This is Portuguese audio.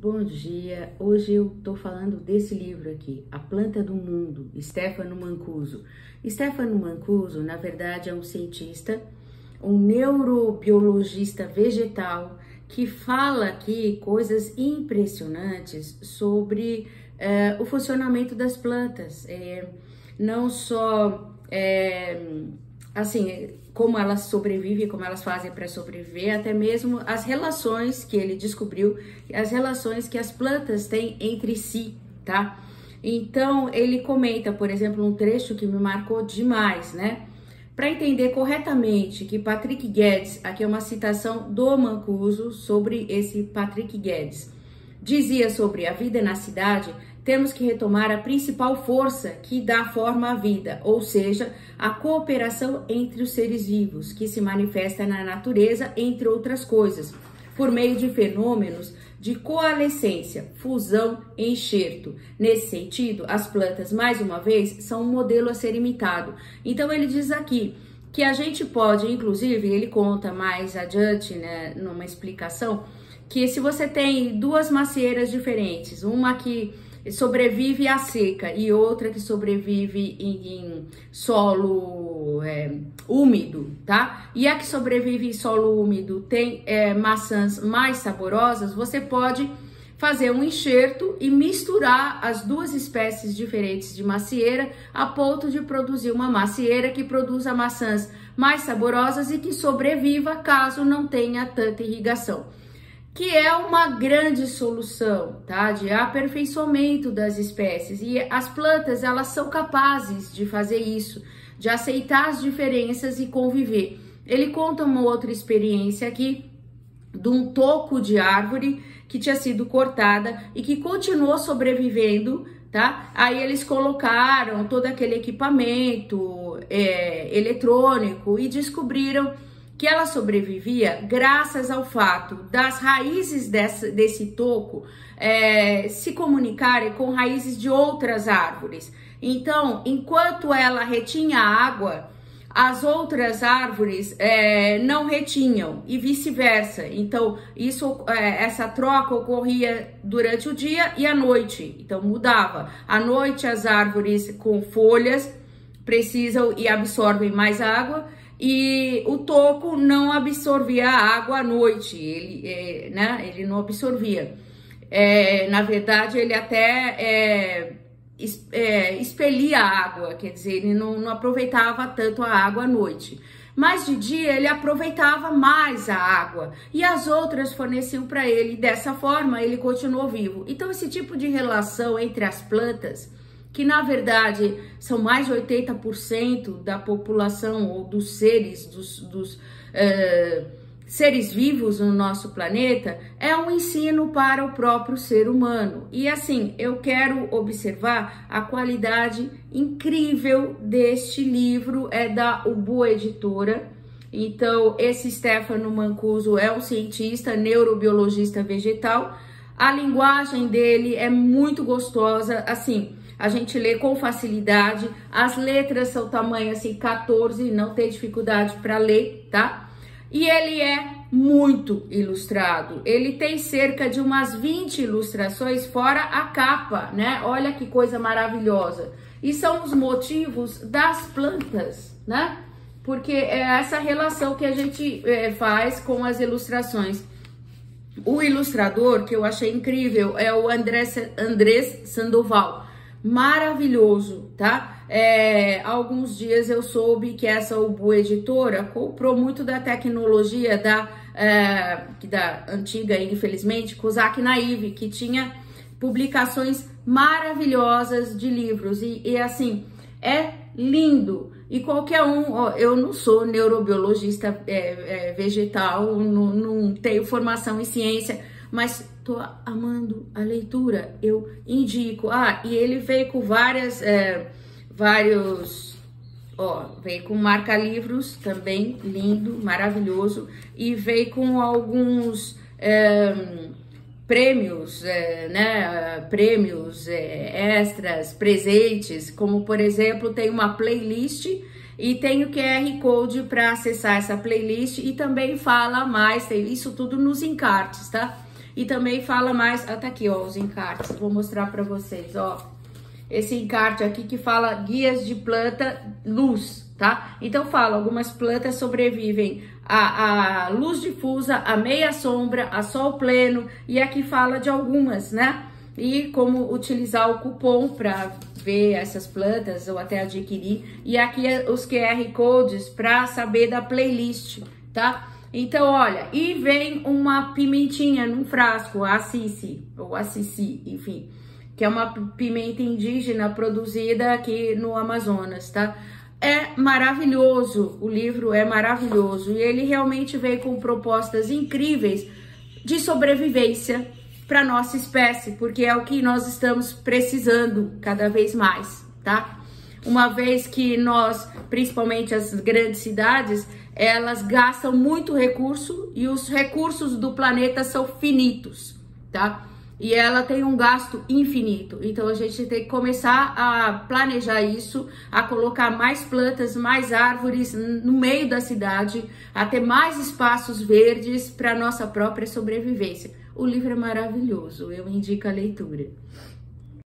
Bom dia, hoje eu tô falando desse livro aqui, A Planta do Mundo, Stefano Mancuso. Stefano Mancuso, na verdade, é um cientista, um neurobiologista vegetal que fala aqui coisas impressionantes sobre o funcionamento das plantas, não só assim, como elas sobrevivem, como elas fazem para sobreviver, até mesmo as relações que ele descobriu, as relações que as plantas têm entre si, tá? Então, ele comenta, por exemplo, um trecho que me marcou demais, né? Para entender corretamente que Patrick Guedes, aqui é uma citação do Mancuso sobre esse Patrick Guedes, dizia sobre a vida na cidade, temos que retomar a principal força que dá forma à vida, ou seja, a cooperação entre os seres vivos, que se manifesta na natureza, entre outras coisas, por meio de fenômenos de coalescência, fusão e enxerto. Nesse sentido, as plantas, mais uma vez, são um modelo a ser imitado. Então, ele diz aqui que a gente pode, inclusive, ele conta mais adiante, né, numa explicação, que se você tem duas macieiras diferentes, uma que sobrevive à seca e outra que sobrevive em solo úmido, tá? E a que sobrevive em solo úmido tem maçãs mais saborosas, você pode fazer um enxerto e misturar as duas espécies diferentes de macieira a ponto de produzir uma macieira que produza maçãs mais saborosas e que sobreviva caso não tenha tanta irrigação. Que é uma grande solução, tá? De aperfeiçoamento das espécies. E as plantas, elas são capazes de fazer isso, de aceitar as diferenças e conviver. Ele conta uma outra experiência aqui de um toco de árvore que tinha sido cortada e que continuou sobrevivendo, tá? Aí eles colocaram todo aquele equipamento eletrônico e descobriram que ela sobrevivia graças ao fato das raízes desse toco se comunicarem com raízes de outras árvores. Então, enquanto ela retinha água, as outras árvores não retinham e vice-versa. Então, essa troca ocorria durante o dia e à noite. Então, mudava. À noite, as árvores com folhas precisam e absorvem mais água. E o toco não absorvia a água à noite, ele não absorvia. Na verdade, ele até expelia a água, quer dizer, ele não aproveitava tanto a água à noite. Mas de dia ele aproveitava mais a água e as outras forneciam para ele. Dessa forma, ele continuou vivo. Então, esse tipo de relação entre as plantas, que na verdade são mais de 80% da população ou dos seres, dos seres vivos no nosso planeta, é um ensino para o próprio ser humano. E assim, eu quero observar a qualidade incrível deste livro, é da Ubu Editora. Então, esse Stefano Mancuso é um cientista, neurobiologista vegetal. A linguagem dele é muito gostosa, assim, a gente lê com facilidade, as letras são tamanho assim 14, não tem dificuldade para ler, tá? E ele é muito ilustrado, ele tem cerca de umas 20 ilustrações fora a capa, né? Olha que coisa maravilhosa. E são os motivos das plantas, né? Porque é essa relação que a gente faz com as ilustrações. O ilustrador que eu achei incrível é o Andrés Sandoval. Maravilhoso, tá? Alguns dias eu soube que essa Ubu Editora comprou muito da tecnologia da antiga, infelizmente, Kozak Naive, que tinha publicações maravilhosas de livros e assim, é lindo. E qualquer um, eu não sou neurobiologista vegetal, não tenho formação em ciência, mas tô amando a leitura, eu indico. E ele veio com veio com marca-livros também, lindo, maravilhoso, e veio com alguns prêmios, prêmios extras, presentes, como por exemplo, tem uma playlist e tem o QR Code para acessar essa playlist e também fala mais, tem isso tudo nos encartes, tá? e também fala mais, tá aqui, ó, os encartes, vou mostrar para vocês, ó, esse encarte aqui que fala guias de planta luz, tá? Então fala, algumas plantas sobrevivem à luz difusa, à meia sombra, a sol pleno, e aqui fala de algumas, né? E como utilizar o cupom para ver essas plantas ou até adquirir. E aqui os QR Codes para saber da playlist, tá? Então, olha, e vem uma pimentinha num frasco, Assisi, ou Assisi, enfim, que é uma pimenta indígena produzida aqui no Amazonas, tá? É maravilhoso, o livro é maravilhoso, e ele realmente veio com propostas incríveis de sobrevivência para nossa espécie, porque é o que nós estamos precisando cada vez mais, tá? Uma vez que nós, principalmente as grandes cidades, elas gastam muito recurso e os recursos do planeta são finitos, tá? E ela tem um gasto infinito. Então a gente tem que começar a planejar isso, a colocar mais plantas, mais árvores no meio da cidade, a ter mais espaços verdes para nossa própria sobrevivência. O livro é maravilhoso, eu indico a leitura.